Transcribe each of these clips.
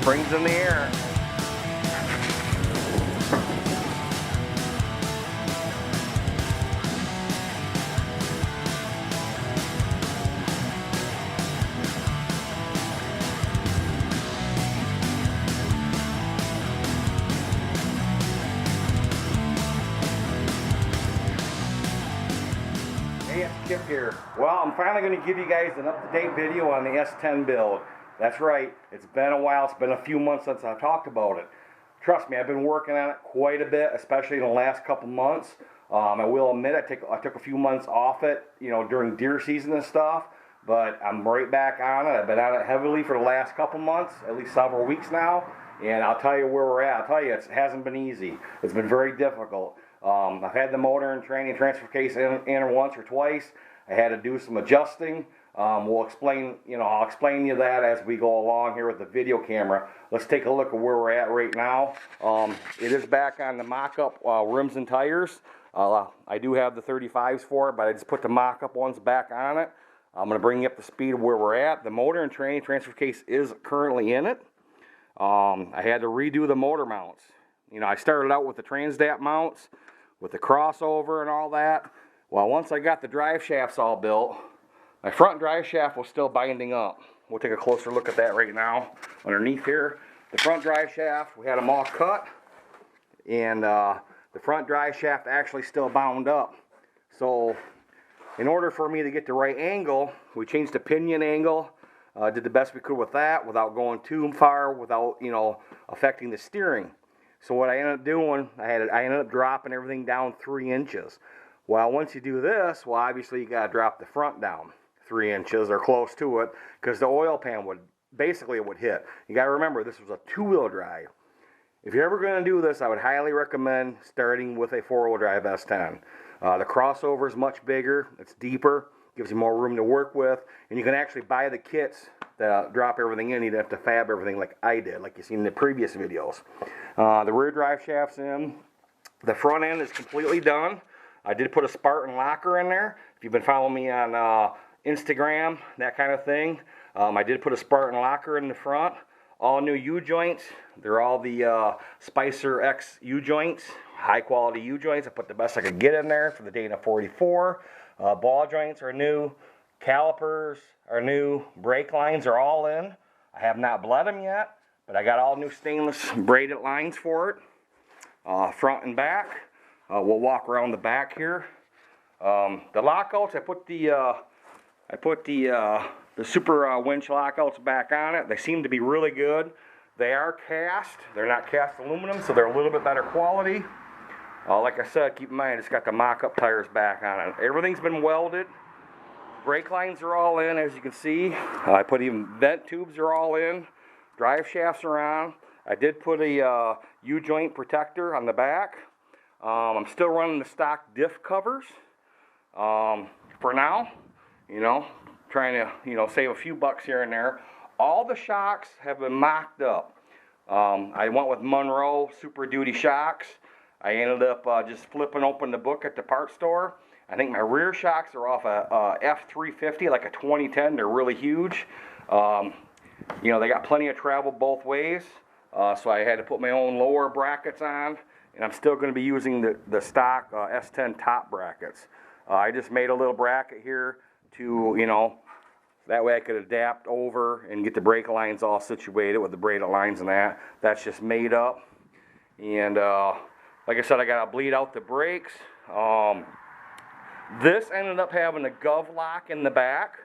Springs in the air. Hey, it's Kip here. Well, I'm finally going to give you guys an up-to-date video on the S10 build. That's right, it's been a while, it's been a few months since I've talked about it. Trust me, I've been working on it quite a bit, especially in the last couple months. I will admit I took a few months off it, during deer season and stuff, but I'm right back on it. I've been on it heavily for the last couple months, at least several weeks now, and I'll tell you where we're at. I'll tell you, it hasn't been easy. It's been very difficult. I've had the motor and training transfer case in once or twice. I had to do some adjusting. I'll explain to you that as we go along here with the video camera. Let's take a look at where we're at right now. It is back on the mock-up rims and tires. I do have the 35s for it, but I just put the mock-up ones back on it. I'm going to bring you up to speed of where we're at. The motor and training transfer case is currently in it. I had to redo the motor mounts. I started out with the Transdat mounts, with the crossover and all that. Well, once I got the drive shafts all built, my front drive shaft was still binding up. We'll take a closer look at that right now. Underneath here, the front drive shaft, we had them all cut, and the front drive shaft actually still bound up. So in order for me to get the right angle, we changed the pinion angle, did the best we could with that without going too far, without affecting the steering. So what I ended up doing, I ended up dropping everything down 3 inches. Well, once you do this, well, obviously you got to drop the front down 3 inches or close to it, because the oil pan would hit. You got to remember, this was a 2-wheel drive. If you're ever going to do this, I would highly recommend starting with a 4-wheel drive S10. The crossover is much bigger, it's deeper, gives you more room to work with, and you can actually buy the kits that drop everything in. You don't have to fab everything like I did, like you seen in the previous videos. The rear drive shaft's in. The front end is completely done. I did put a Spartan locker in there. If you've been following me on Instagram, that kind of thing, I did put a Spartan locker in the front. All new U-joints. They're all the Spicer X U-joints, high quality U-joints. I put the best I could get in there for the Dana 44. Ball joints are new. Calipers are new. Brake lines are all in. I have not bled them yet, but I got all new stainless braided lines for it, front and back. We'll walk around the back here. The lockouts, I put the super winch lockouts back on it. They seem to be really good. They are cast. They're not cast aluminum, so they're a little bit better quality. Like I said, keep in mind, it's got the mock-up tires back on it. Everything's been welded. Brake lines are all in, as you can see. I put even vent tubes are all in. Drive shafts are on. I did put a U-joint protector on the back. I'm still running the stock diff covers for now, trying to, save a few bucks here and there. All the shocks have been mocked up. I went with Monroe Super Duty shocks. I ended up just flipping open the book at the parts store. I think my rear shocks are off a F350, like a 2010. They're really huge. They got plenty of travel both ways, so I had to put my own lower brackets on. And I'm still going to be using the stock S10 top brackets. I just made a little bracket here to, that way I could adapt over and get the brake lines all situated with the braided lines and that. That's just made up. And like I said, I got to bleed out the brakes. This ended up having a gov lock in the back.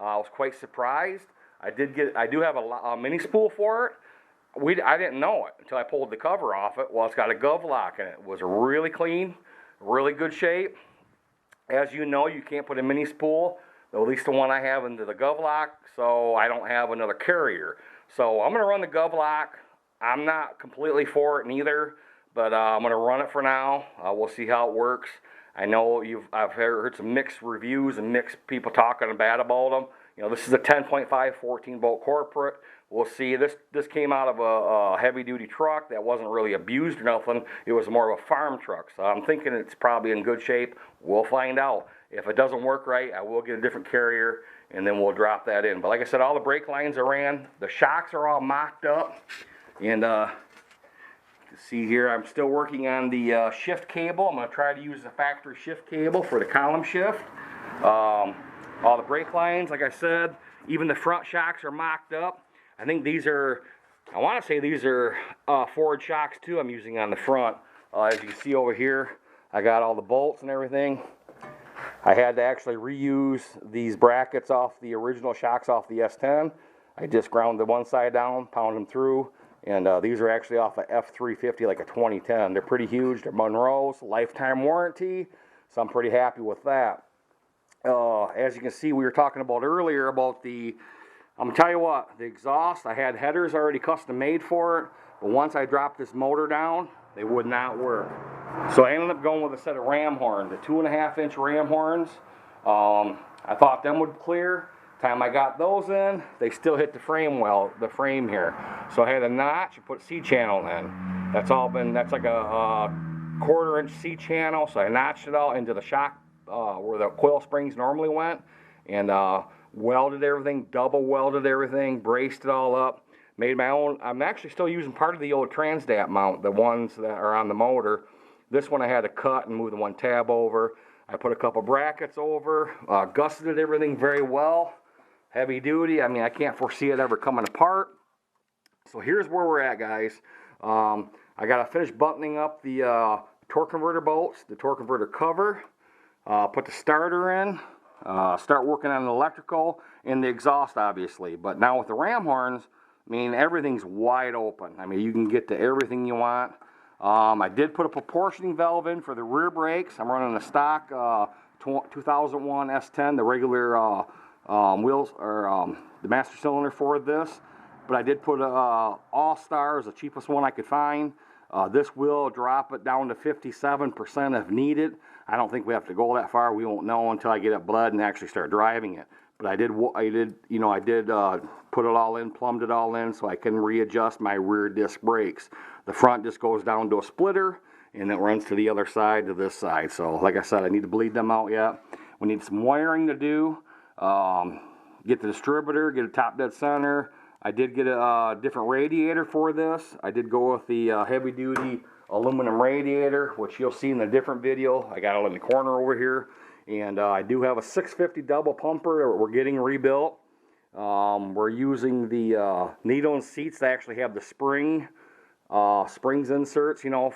I was quite surprised. I do have a mini spool for it. I didn't know it until I pulled the cover off it. Well, it's got a gov lock in it. It was really clean, really good shape. As you know, you can't put a mini spool, at least the one I have, into the gov lock, so I don't have another carrier. So I'm going to run the gov lock. I'm not completely for it neither, but I'm going to run it for now. We'll see how it works. I know I've heard some mixed reviews and mixed people talking bad about them. This is a 10.5 14-bolt corporate. We'll see. This came out of a heavy-duty truck that wasn't really abused or nothing. It was more of a farm truck. So I'm thinking it's probably in good shape. We'll find out. If it doesn't work right, I will get a different carrier and then we'll drop that in. But like I said, all the brake lines are ran. The shocks are all mocked up. And you can see here, I'm still working on the shift cable. I'm going to try to use the factory shift cable for the column shift. All the brake lines, like I said, even the front shocks are mocked up. I think these are, I want to say these are Ford shocks too I'm using on the front. As you can see over here, I got all the bolts and everything. I had to actually reuse these brackets off the original shocks off the S10. I just ground the one side down, pound them through, and these are actually off a F350, like a 2010. They're pretty huge. They're Monroe's, lifetime warranty, so I'm pretty happy with that. As you can see, we were talking about earlier about the, I'm going to tell you what, the exhaust, I had headers already custom made for it, but once I dropped this motor down, they would not work. So I ended up going with a set of ram horns, the 2.5-inch ram horns. I thought them would clear. Time I got those in, they still hit the frame well, the frame here. So I had a notch and put C-channel in. That's like a 1/4-inch C-channel, so I notched it all into the shock where the coil springs normally went, and welded everything, double welded everything, braced it all up. Made my own. I'm actually still using part of the old Transdat mount, the ones that are on the motor. This one I had to cut and move the one tab over. I put a couple brackets over, gusseted everything very well. Heavy duty. I mean, I can't foresee it ever coming apart. So here's where we're at, guys. I got to finish buttoning up the torque converter bolts, the torque converter cover, put the starter in, start working on the electrical and the exhaust, obviously. But now with the ram horns, I mean, everything's wide open. I mean, you can get to everything you want. I did put a proportioning valve in for the rear brakes. I'm running a stock 2001 S10, the regular wheels, or the master cylinder for this. But I did put All Stars, the cheapest one I could find. This will drop it down to 57% if needed. I don't think we have to go that far. We won't know until I get it bled and actually start driving it. But I did put it all in, plumbed it all in, so I can readjust my rear disc brakes. The front just goes down to a splitter, and it runs to the other side, to this side. So, like I said, I need to bleed them out yet. We need some wiring to do. Get the distributor, get a top dead center. I did get a different radiator for this. I did go with the heavy-duty aluminum radiator, which you'll see in a different video. I got it in the corner over here. And I do have a 650 double pumper that we're getting rebuilt. We're using the needle and seats that actually have the springs inserts, you know,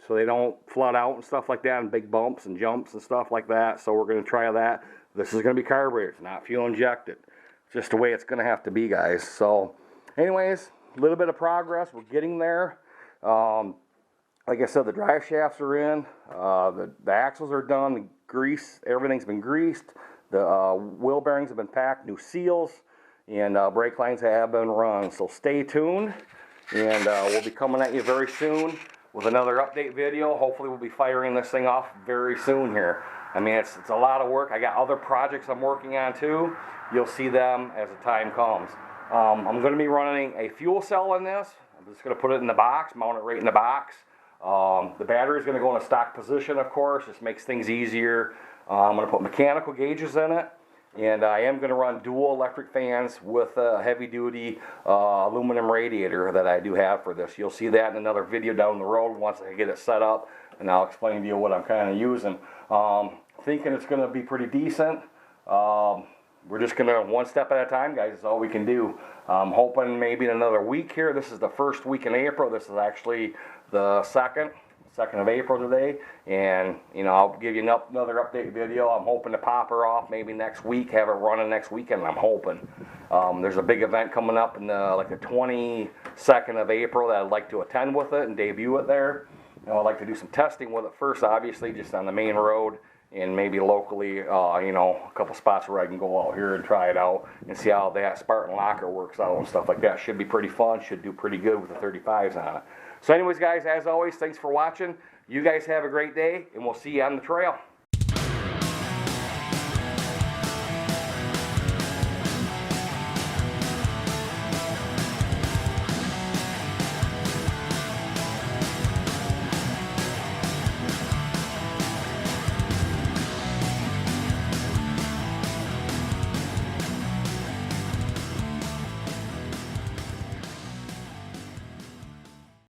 so they don't flood out and stuff like that, and big bumps and jumps and stuff like that. So we're going to try that. This is going to be carbureted, it's not fuel injected. It's just the way it's going to have to be, guys. So anyways, a little bit of progress. We're getting there. Like I said, the drive shafts are in. The axles are done. The grease, everything's been greased. The wheel bearings have been packed, new seals, and brake lines have been run. So stay tuned, and we'll be coming at you very soon with another update video. Hopefully we'll be firing this thing off very soon here. I mean, it's a lot of work. I got other projects I'm working on too. You'll see them as the time comes. I'm going to be running a fuel cell in this. I'm just going to put it in the box, mount it right in the box. The battery is going to go in a stock position, of course. Just makes things easier. I'm going to put mechanical gauges in it, and I am going to run dual electric fans with a heavy-duty aluminum radiator that I do have for this. You'll see that in another video down the road once I get it set up, and I'll explain to you what I'm kind of using. Thinking it's going to be pretty decent. We're just going to one step at a time, guys. That's all we can do. I'm hoping maybe in another week here. This is the first week in April. This is actually the 2nd of April today. And, you know, I'll give you another update video. I'm hoping to pop her off maybe next week, have it running next weekend, I'm hoping. There's a big event coming up in like the 22nd of April that I'd like to attend with it and debut it there. You know, I'd like to do some testing with it first, obviously, just on the main road. And maybe locally, you know, a couple spots where I can go out here and try it out and see how that Spartan locker works out and stuff like that. Should be pretty fun. Should do pretty good with the 35s on it. So anyways, guys, as always, thanks for watching. You guys have a great day, and we'll see you on the trail.